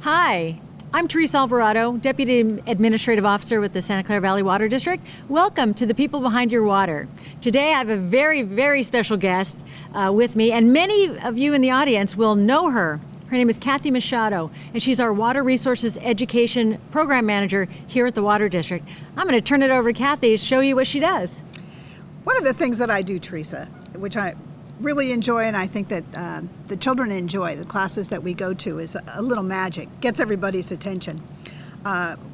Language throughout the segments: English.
Hi, I'm Teresa Alvarado, Deputy Administrative Officer with the Santa Clara Valley Water District. Welcome to the People Behind Your Water. Today I have a very, very special guest with me, and many of you in the audience will know her. Her name is Kathy Machado, and she's our Water Resources Education Program Manager here at the Water District. I'm going to turn it over to Kathy to show you what she does. One of the things that I do, Teresa, which I really enjoy, and I think that the children enjoy, the classes that we go to, is a little magic, gets everybody's attention.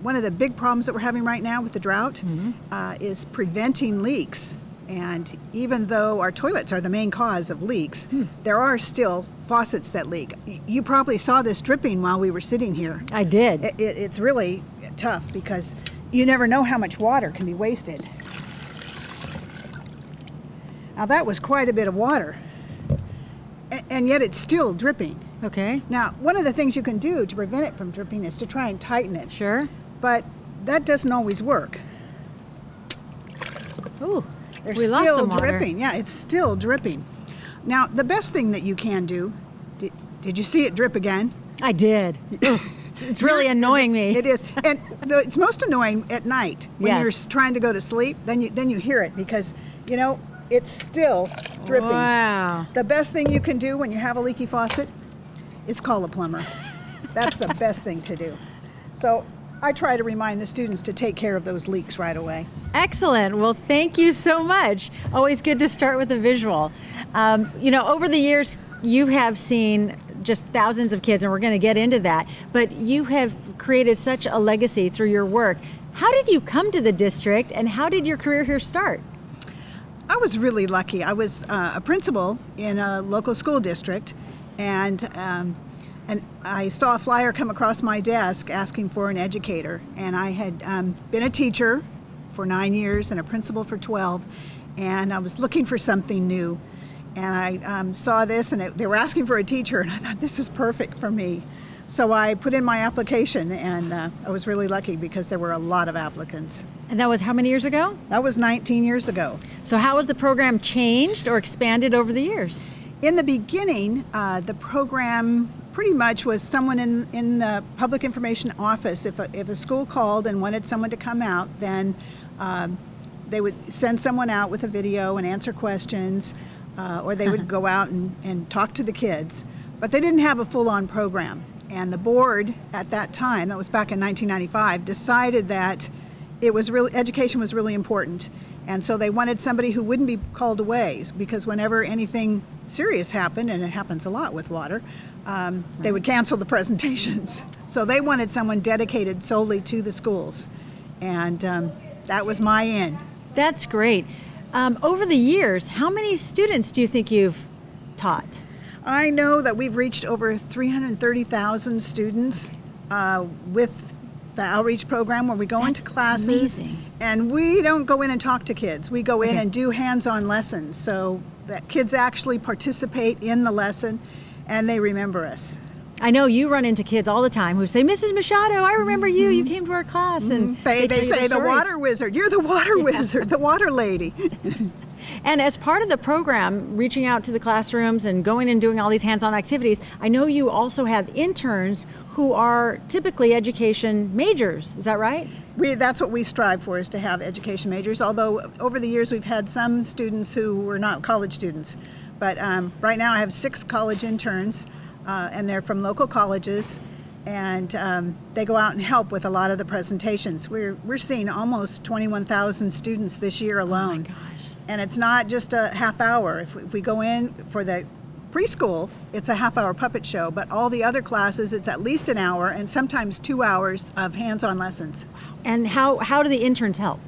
One of the big problems that we're having right now with the drought is preventing leaks. And even though our toilets are the main cause of leaks, there are still faucets that leak. You probably saw this dripping while we were sitting here. I did. It's really tough because you never know how much water can be wasted. Now that was quite a bit of water, and yet it's still dripping. Okay. Now, one of the things you can do to prevent it from dripping is to try and tighten it. Sure. But that doesn't always work. Ooh, They're we lost still some water. dripping. Yeah, it's still dripping. Now, the best thing that you can do, did you see it drip again? I did. It's really annoying me. It is, and it's most annoying at night when Yes. you're trying to go to sleep. Then you hear it because, you know, it's still dripping. Wow. The best thing you can do when you have a leaky faucet is call a plumber. That's the best thing to do. So I try to remind the students to take care of those leaks right away. Excellent. Well, thank you so much. Always good to start with a visual. Over the years, you have seen just thousands of kids, and we're going to get into that, but you have created such a legacy through your work. How did you come to the district, and how did your career here start? I was really lucky. I was a principal in a local school district, and I saw a flyer come across my desk asking for an educator. And I had been a teacher for 9 years and a principal for 12, and I was looking for something new. And I saw this, and they were asking for a teacher, and I thought, this is perfect for me. So I put in my application, and I was really lucky because there were a lot of applicants. And that was how many years ago? That was 19 years ago. So how has the program changed or expanded over the years? In the beginning, the program pretty much was someone in the public information office. If a school called and wanted someone to come out, then they would send someone out with a video and answer questions, or they would go out and talk to the kids. But they didn't have a full-on program. And the board at that time, that was back in 1995, decided that education was really important. And so they wanted somebody who wouldn't be called away, because whenever anything serious happened, and it happens a lot with water, they would cancel the presentations. So they wanted someone dedicated solely to the schools. And that was my in. That's great. Over the years, how many students do you think you've taught? I know that we've reached over 330,000 students with the outreach program, where we go into classes. Amazing. And we don't go in and talk to kids. We go in and do hands-on lessons so that kids actually participate in the lesson and they remember us. I know you run into kids all the time who say, Mrs. Machado, I remember you. You came to our class. And They tell you say, the stories. water wizard. You're the water wizard, the water lady. And as part of the program, reaching out to the classrooms and going and doing all these hands-on activities, I know you also have interns who are typically education majors. Is that right? That's what we strive for, is to have education majors, although over the years we've had some students who were not college students. But right now I have 6 college interns, and they're from local colleges, and they go out and help with a lot of the presentations. We're seeing almost 21,000 students this year alone. Oh my gosh. And it's not just a half hour. If we go in for the preschool, it's a half-hour puppet show, but all the other classes, it's at least an hour and sometimes 2 hours of hands-on lessons. And how do the interns help?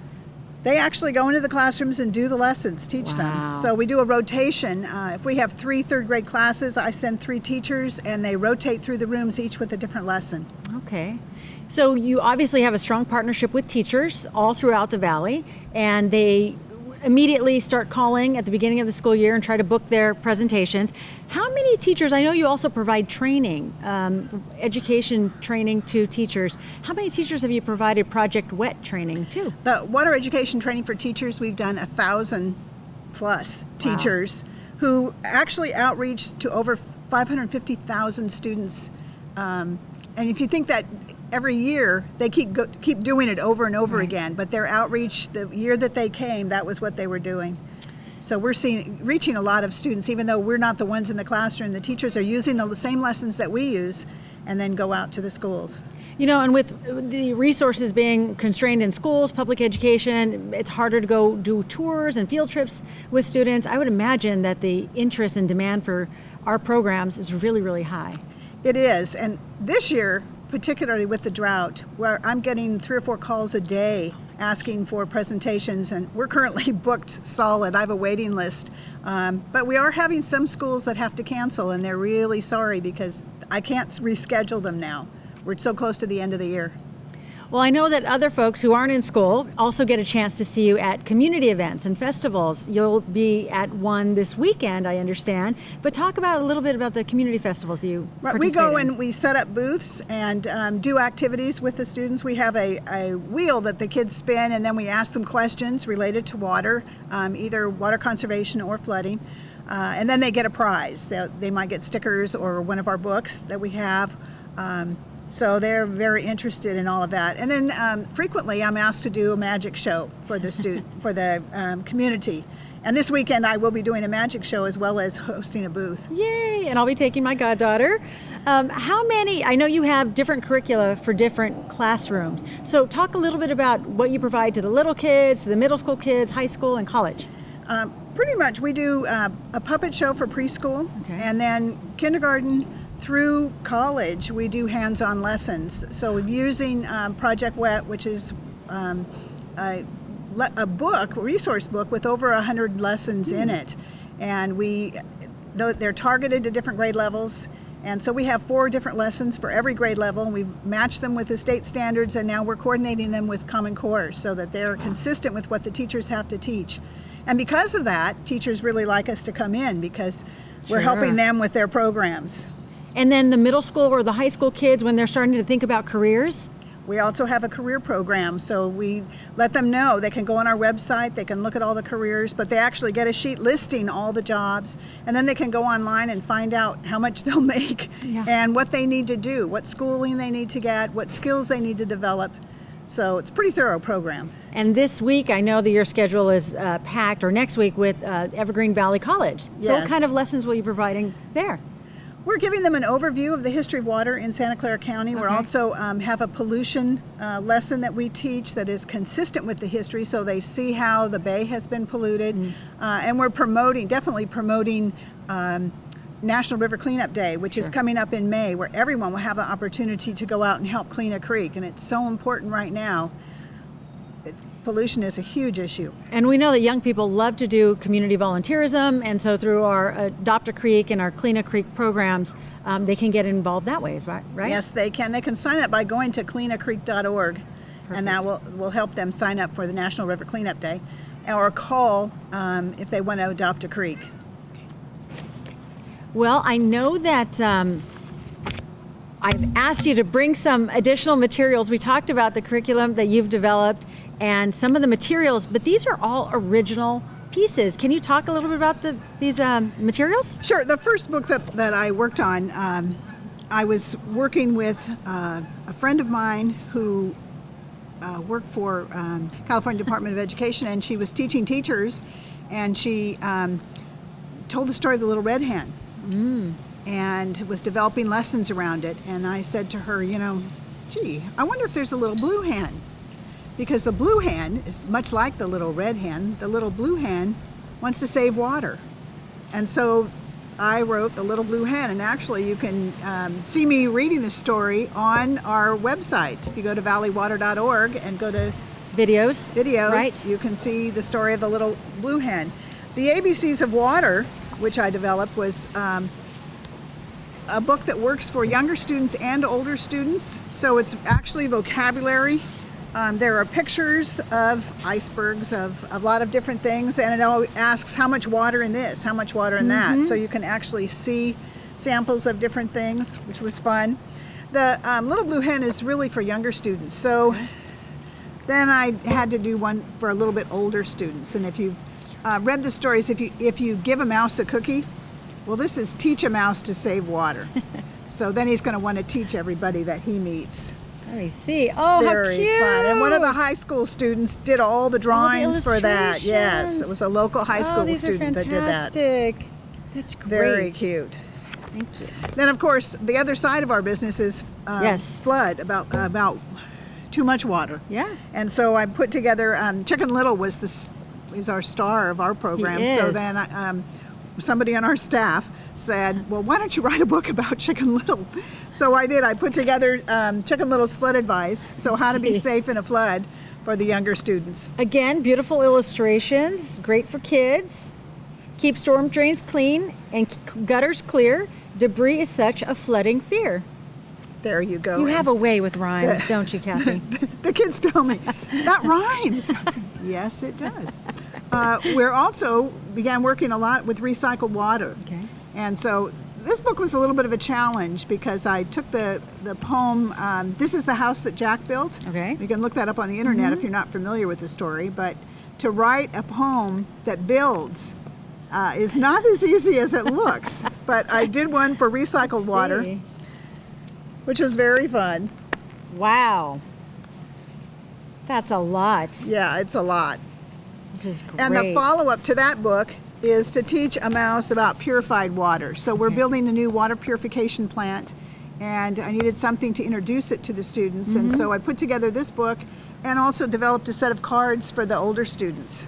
They actually go into the classrooms and do the lessons, teach Wow. them. So we do a rotation. If we have 3 third-grade classes, I send 3 teachers, and they rotate through the rooms, each with a different lesson. Okay. So you obviously have a strong partnership with teachers all throughout the valley, and they immediately start calling at the beginning of the school year and try to book their presentations. How many teachers, I know you also provide training, education training to teachers. How many teachers have you provided Project WET training to? The water education training for teachers, we've done 1,000 plus teachers who actually outreach to over 550,000 students and if you think that every year they keep doing it over and over again, but their outreach, the year that they came, that was what they were doing. So we're reaching a lot of students, even though we're not the ones in the classroom. The teachers are using the same lessons that we use and then go out to the schools. You know, and with the resources being constrained in schools, public education, it's harder to go do tours and field trips with students. I would imagine that the interest and demand for our programs is really, really high. It is, and this year, particularly with the drought, where I'm getting 3 or 4 calls a day asking for presentations, and we're currently booked solid. I have a waiting list, but we are having some schools that have to cancel, and they're really sorry because I can't reschedule them now. We're so close to the end of the year. Well, I know that other folks who aren't in school also get a chance to see you at community events and festivals. You'll be at one this weekend, I understand, but talk about a little bit about the community festivals you participate in. We go and we set up booths and do activities with the students. We have a wheel that the kids spin, and then we ask them questions related to water, either water conservation or flooding, and then they get a prize. They might get stickers or one of our books that we have. So they're very interested in all of that. And then frequently I'm asked to do a magic show for the for the community. And this weekend I will be doing a magic show as well as hosting a booth. Yay! And I'll be taking my goddaughter. How many, I know you have different curricula for different classrooms. So talk a little bit about what you provide to the little kids, to the middle school kids, high school, and college. Pretty much we do a puppet show for preschool, and then kindergarten through college, we do hands-on lessons. So using Project WET, which is a resource book with over 100 lessons in it. And they're targeted to different grade levels. And so we have 4 different lessons for every grade level, and we've matched them with the state standards, and now we're coordinating them with Common Core so that they're consistent with what the teachers have to teach. And because of that, teachers really like us to come in because we're helping them with their programs. And then the middle school or the high school kids, when they're starting to think about careers? We also have a career program, so we let them know they can go on our website, they can look at all the careers, but they actually get a sheet listing all the jobs, and then they can go online and find out how much they'll make and what they need to do, what schooling they need to get, what skills they need to develop. So it's a pretty thorough program. And this week, I know that your schedule is packed, or next week with Evergreen Valley College. Yes. So what kind of lessons will you be providing there? We're giving them an overview of the history of water in Santa Clara County. We're also have a pollution lesson that we teach that is consistent with the history, so they see how the bay has been polluted. And we're definitely promoting National River Cleanup Day, which is coming up in May, where everyone will have an opportunity to go out and help clean a creek. And it's so important right now. Pollution is a huge issue. And we know that young people love to do community volunteerism, and so through our Adopt a Creek and our Clean a Creek programs, they can get involved that way, right? Yes, they can. They can sign up by going to cleanacreek.org, and that will help them sign up for the National River Cleanup Day, or call if they want to adopt a creek. Well, I know that I've asked you to bring some additional materials. We talked about the curriculum that you've developed and some of the materials, but these are all original pieces. Can you talk a little bit about these materials? Sure. The first book that I worked on, I was working with a friend of mine who worked for California Department of Education, and she was teaching teachers, and she told the story of the little red hen. And was developing lessons around it. And I said to her, gee, I wonder if there's a little blue hen. Because the blue hen is much like the little red hen. The little blue hen wants to save water. And so I wrote The Little Blue Hen. And actually you can see me reading the story on our website. If you go to valleywater.org and go to videos, right, you can see the story of the little blue hen. The ABCs of Water, which I developed, was a book that works for younger students and older students. So it's actually vocabulary. There are pictures of icebergs, of a lot of different things, and it all asks how much water in this, how much water in that. So you can actually see samples of different things, which was fun. The Little Blue Hen is really for younger students. So then I had to do one for a little bit older students. And if you've read the stories, if you give a mouse a cookie, well, this is Teach a Mouse to Save Water. So then he's going to want to teach everybody that he meets. Let me see. Oh, Very how cute. fun. And one of the high school students did all the drawings for that. Yes, illustrations. it was a local high school these student are that did that. fantastic. That's great. Very cute. Thank you. Then, of course, the other side of our business is Yes. flood, about too much water. Yeah. And so I put together, Chicken Little is our star of our program. He So is. then somebody on our staff said, well, why don't you write a book about Chicken Little? So I did. I put together Chicken Little's flood advice, so how to be safe in a flood for the younger students. Again, beautiful illustrations, great for kids. Keep storm drains clean and gutters clear. Debris is such a flooding fear. There you go. You have a way with rhymes, don't you, Kathy? The kids tell me, that rhymes. Yes, it does. We're also began working a lot with recycled water. Okay. And so this book was a little bit of a challenge because I took the poem, This is the House That Jack Built. Okay. You can look that up on the internet if you're not familiar with the story. But to write a poem that builds is not as easy as it looks. But I did one for recycled water, See. which was very fun. Wow. That's a lot. Yeah, it's a lot. This is great. And the follow-up to that book is to teach a mouse about purified water. So we're Okay. building a new water purification plant, and I needed something to introduce it to the students. And so I put together this book and also developed a set of cards for the older students.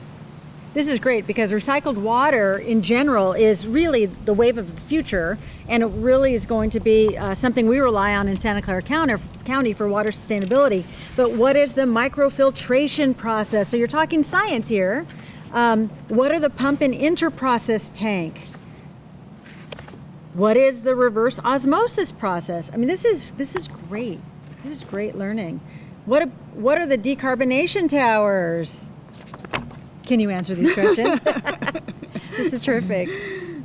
This is great because recycled water in general is really the wave of the future, and it really is going to be something we rely on in Santa Clara County for water sustainability. But what is the microfiltration process? So you're talking science here. What are the pump and interprocess tank? What is the reverse osmosis process? I mean, this is great. This is great learning. What are the decarbonation towers? Can you answer these questions? This is terrific.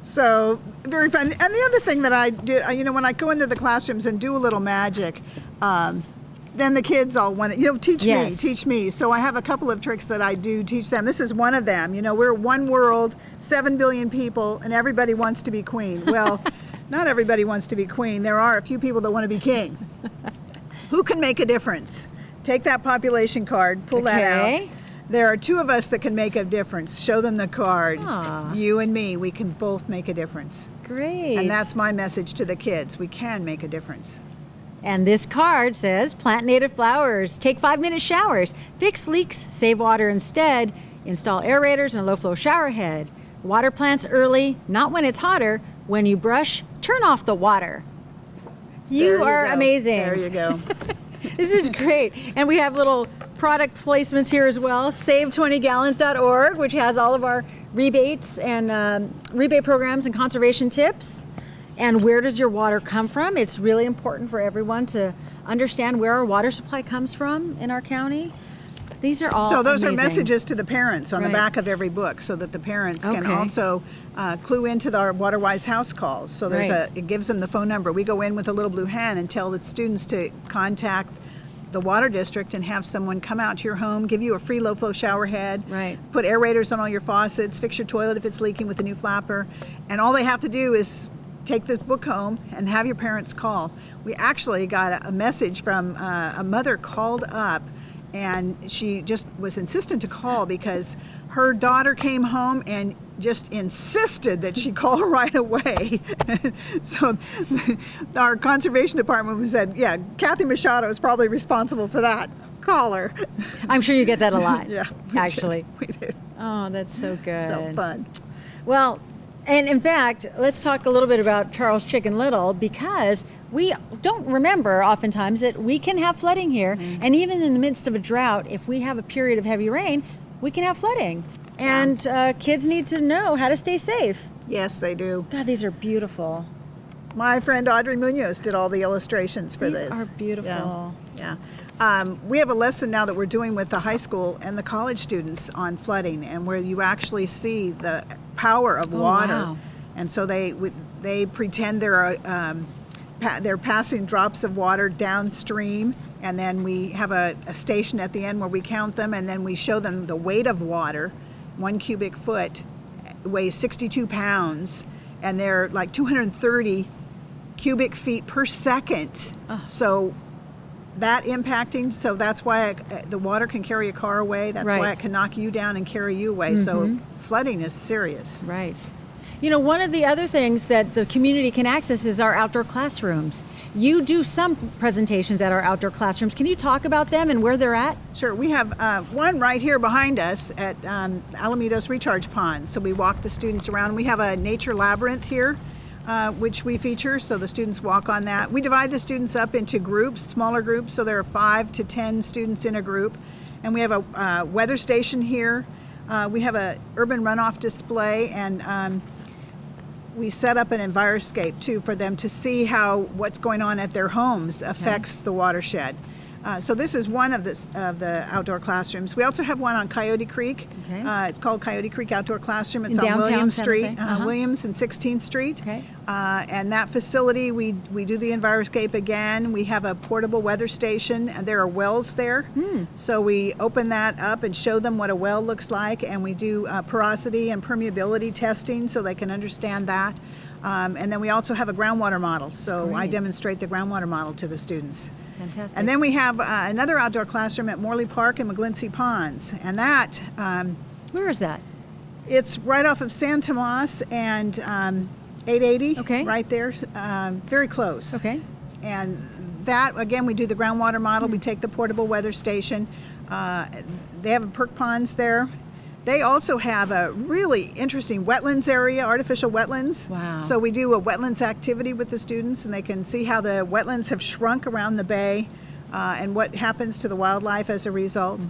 So very fun. And the other thing that I do, when I go into the classrooms and do a little magic, then the kids all want to, teach me. So I have a couple of tricks that I do teach them. This is one of them. We're one world, 7 billion people, and everybody wants to be queen. Well, not everybody wants to be queen. There are a few people that want to be king. Who can make a difference? Take that population card, pull that out. There are 2 of us that can make a difference. Show them the card. Aww. You and me, we can both make a difference. Great. And that's my message to the kids. We can make a difference. And this card says, plant native flowers, take 5-minute showers, fix leaks, save water instead, install aerators and a low-flow shower head. Water plants early, not when it's hotter. When you brush, turn off the water. You are go. amazing. There you go. This is great. And we have little product placements here as well. Save20gallons.org, which has all of our rebates and rebate programs and conservation tips. And where does your water come from? It's really important for everyone to understand where our water supply comes from in our county. These are all So those amazing. are messages to the parents on the Right. back of every book so that the parents can Okay. also clue into our WaterWise house calls. So there's Right. it gives them the phone number. We go in with a little blue hand and tell the students to contact the water district and have someone come out to your home, give you a free low flow shower head, Right. put aerators on all your faucets, fix your toilet if it's leaking with a new flapper. And all they have to do is take this book home and have your parents call. We actually got a message from a mother called up, and she just was insistent to call because her daughter came home and just insisted that she call right away. So our conservation department said, yeah, Kathy Machado is probably responsible for that. Call her. I'm sure you get that a lot. Yeah, actually. we did. Oh, that's so good. So fun. Well, and in fact, let's talk a little bit about Charles Chicken Little, because we don't remember oftentimes that we can have flooding here. Mm-hmm. And even in the midst of a drought, if we have a period of heavy rain, we can have flooding. And kids need to know how to stay safe. Yes, they do. God, these are beautiful. My friend Audrey Munoz did all the illustrations for These this. are beautiful. Yeah. We have a lesson now that we're doing with the high school and the college students on flooding, and where you actually see the power of water. Wow. And so they pretend they're passing drops of water downstream, and then we have a station at the end where we count them, and then we show them the weight of water. 1 cubic foot weighs 62 pounds, and they're like 230 cubic feet per second. So that impacting, so that's why the water can carry a car away. That's why it can knock you down and carry you away. So flooding is serious. Right. You know, one of the other things that the community can access is our outdoor classrooms. You do some presentations at our outdoor classrooms. Can you talk about them and where they're at? Sure. We have one right here behind us at Alamitos Recharge Pond. So we walk the students around. We have a nature labyrinth here, which we feature, so the students walk on that. We divide the students up into groups, smaller groups, so there are 5 to 10 students in a group. And we have a weather station here. We have a urban runoff display, and we set up an enviroscape too for them to see how what's going on at their homes affects the watershed. So this is one of the outdoor classrooms. We also have one on Coyote Creek. It's called Coyote Creek Outdoor Classroom. It's on Williams Street, Williams and 16th Street. And that facility, we do the enviroscape again. We have a portable weather station, and there are wells there. So we open that up and show them what a well looks like, and we do porosity and permeability testing so they can understand that. And then we also have a groundwater model. So I demonstrate the groundwater model to the students. Fantastic. And then we have another outdoor classroom at Morley Park and McGlintsey Ponds. And that... where is that? It's right off of San Tomas and 880, right there, very close. And that, again, we do the groundwater model. We take the portable weather station. They have perk ponds there. They also have a really interesting wetlands area, artificial wetlands. Wow. So we do a wetlands activity with the students, and they can see how the wetlands have shrunk around the bay and what happens to the wildlife as a result.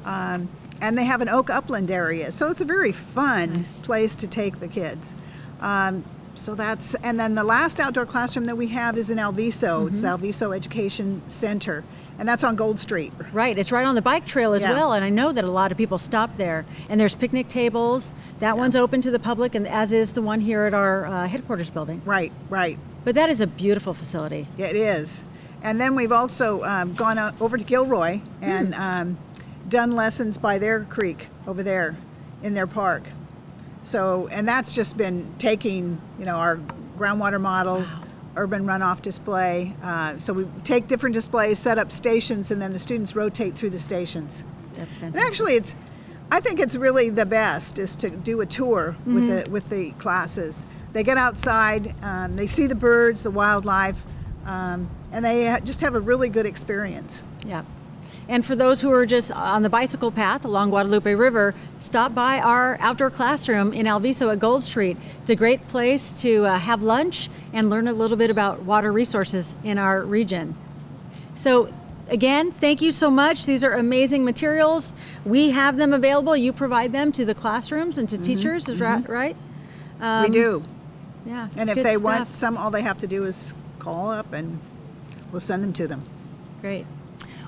And they have an oak upland area. So it's a very fun place to take the kids. So that's, and then the last outdoor classroom that we have is in Alviso. It's the Alviso Education Center. And that's on Gold Street. Right, it's right on the bike trail as well, and I know that a lot of people stop there. And there's picnic tables. That one's open to the public, and as is the one here at our headquarters building. Right. But that is a beautiful facility. It is. And then we've also gone over to Gilroy and done lessons by their creek over there in their park. So, and that's just been taking, our groundwater model, urban runoff display. So we take different displays, set up stations, and then the students rotate through the stations. That's fantastic. And actually, I think it's really the best is to do a tour with the classes. They get outside, they see the birds, the wildlife, and they just have a really good experience. Yeah. And for those who are just on the bicycle path along Guadalupe River, stop by our outdoor classroom in Alviso at Gold Street. It's a great place to have lunch and learn a little bit about water resources in our region. So again, thank you so much. These are amazing materials. We have them available. You provide them to the classrooms and to teachers, is that right? We do. Yeah. And if good they stuff. want some, all they have to do is call up and we'll send them to them. Great.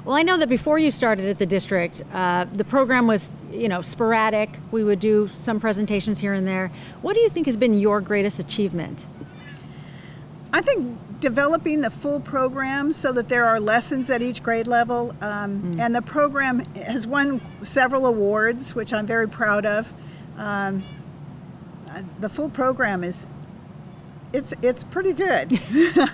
Well, I know that before you started at the district, the program was, sporadic. We would do some presentations here and there. What do you think has been your greatest achievement? I think developing the full program so that there are lessons at each grade level. And the program has won several awards, which I'm very proud of. The full program it's pretty good.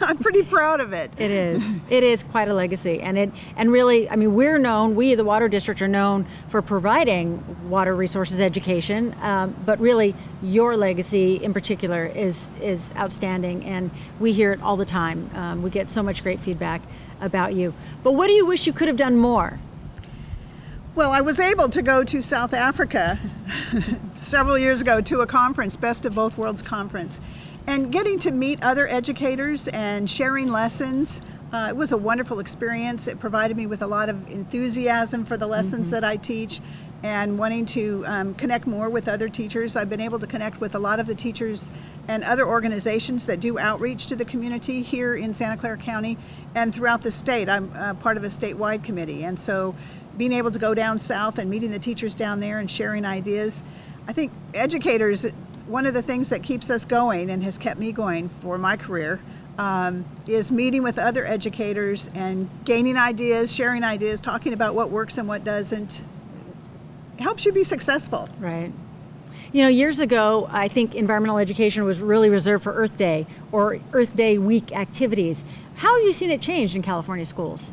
I'm pretty proud of it. It is. It is quite a legacy, and really, we're known. We, the Water District, are known for providing water resources education. But really, your legacy in particular is outstanding, and we hear it all the time. We get so much great feedback about you. But what do you wish you could have done more? Well, I was able to go to South Africa several years ago to a conference, Best of Both Worlds conference. And getting to meet other educators and sharing lessons, it was a wonderful experience. It provided me with a lot of enthusiasm for the lessons that I teach and wanting to connect more with other teachers. I've been able to connect with a lot of the teachers and other organizations that do outreach to the community here in Santa Clara County and throughout the state. I'm part of a statewide committee, and so being able to go down south and meeting the teachers down there and sharing ideas. I think educators, one of the things that keeps us going and has kept me going for my career is meeting with other educators and gaining ideas, sharing ideas, talking about what works and what doesn't. It helps you be successful. Right. You know, years ago, I think environmental education was really reserved for Earth Day or Earth Day week activities. How have you seen it change in California schools?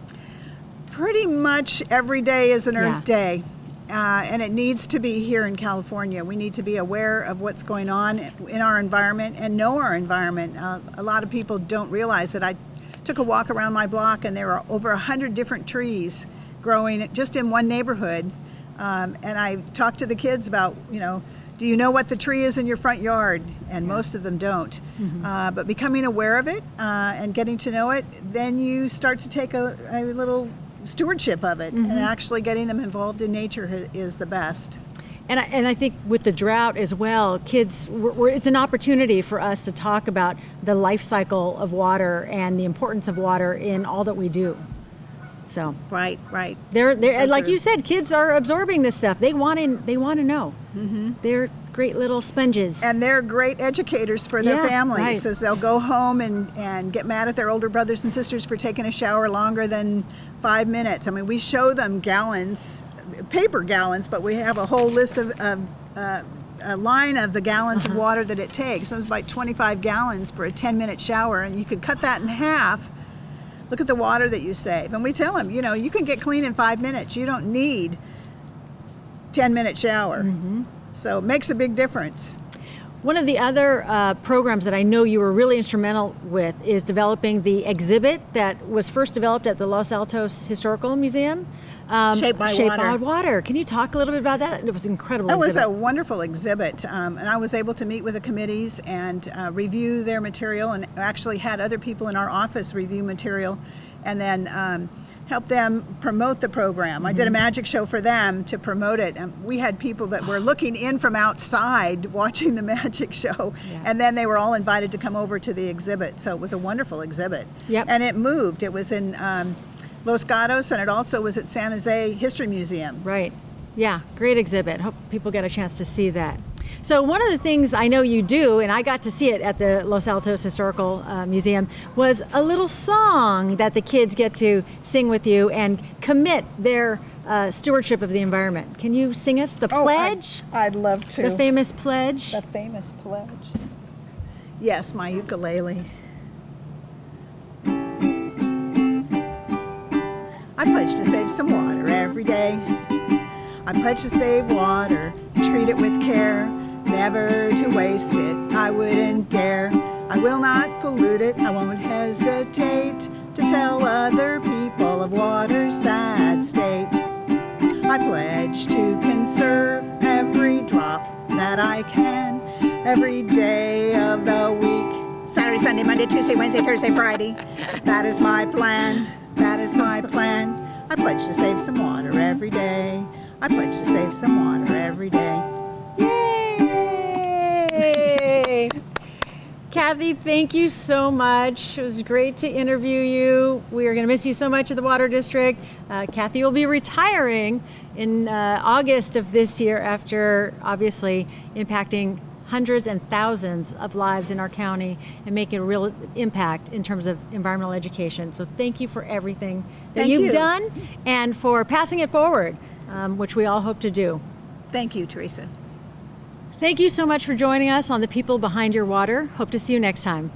Pretty much every day is an Earth Yeah. Day. And it needs to be here in California. We need to be aware of what's going on in our environment and know our environment. A lot of people don't realize that. I took a walk around my block and there are over 100 different trees growing just in one neighborhood. And I talked to the kids about, do you know what the tree is in your front yard? And most of them don't. But becoming aware of it and getting to know it, then you start to take a little stewardship of it, and actually getting them involved in nature is the best. And I think with the drought as well, kids, it's an opportunity for us to talk about the life cycle of water and the importance of water in all that we do. So Right. they're So like true. you said, kids are absorbing this stuff. They want to know. They're great little sponges. And they're great educators for their Yeah, families, right. as they'll go home and get mad at their older brothers and sisters for taking a shower longer than 5 minutes. I mean, we show them gallons, paper gallons, but we have a whole list of a line of the gallons of water that it takes. So it's like 25 gallons for a 10-minute shower, and you could cut that in half. Look at the water that you save. And we tell them, you can get clean in 5 minutes. You don't need 10-minute shower. So it makes a big difference. One of the other programs that I know you were really instrumental with is developing the exhibit that was first developed at the Los Altos Historical Museum. Shaped by Water. Can you talk a little bit about that? It was an incredible That was exhibit. a wonderful exhibit, and I was able to meet with the committees and review their material, and actually had other people in our office review material, and then help them promote the program. I did a magic show for them to promote it, and we had people that were looking in from outside watching the magic show, and then they were all invited to come over to the exhibit. So it was a wonderful exhibit. Yep. And it moved. It was in Los Gatos, and it also was at San Jose History Museum. Right. Yeah, great exhibit. Hope people get a chance to see that. So one of the things I know you do, and I got to see it at the Los Altos Historical Museum, was a little song that the kids get to sing with you and commit their stewardship of the environment. Can you sing us the pledge? I'd love to. The famous pledge? The famous pledge. Yes, my ukulele. I pledge to save some water every day. I pledge to save water, treat it with care, never to waste it. I wouldn't dare. I will not pollute it. I won't hesitate to tell other people of water's sad state. I pledge to conserve every drop that I can, every day of the week. Saturday, Sunday, Monday, Tuesday, Wednesday, Thursday, Friday. That is my plan. That is my plan. I pledge to save some water every day. I pledge to save some water every day. Yay! Kathy, thank you so much. It was great to interview you. We are going to miss you so much at the Water District. Kathy will be retiring in August of this year after obviously impacting hundreds and thousands of lives in our county and making a real impact in terms of environmental education. So thank you for everything that Thank you've you. done and for passing it forward, which we all hope to do. Thank you, Teresa. Thank you so much for joining us on The People Behind Your Water. Hope to see you next time.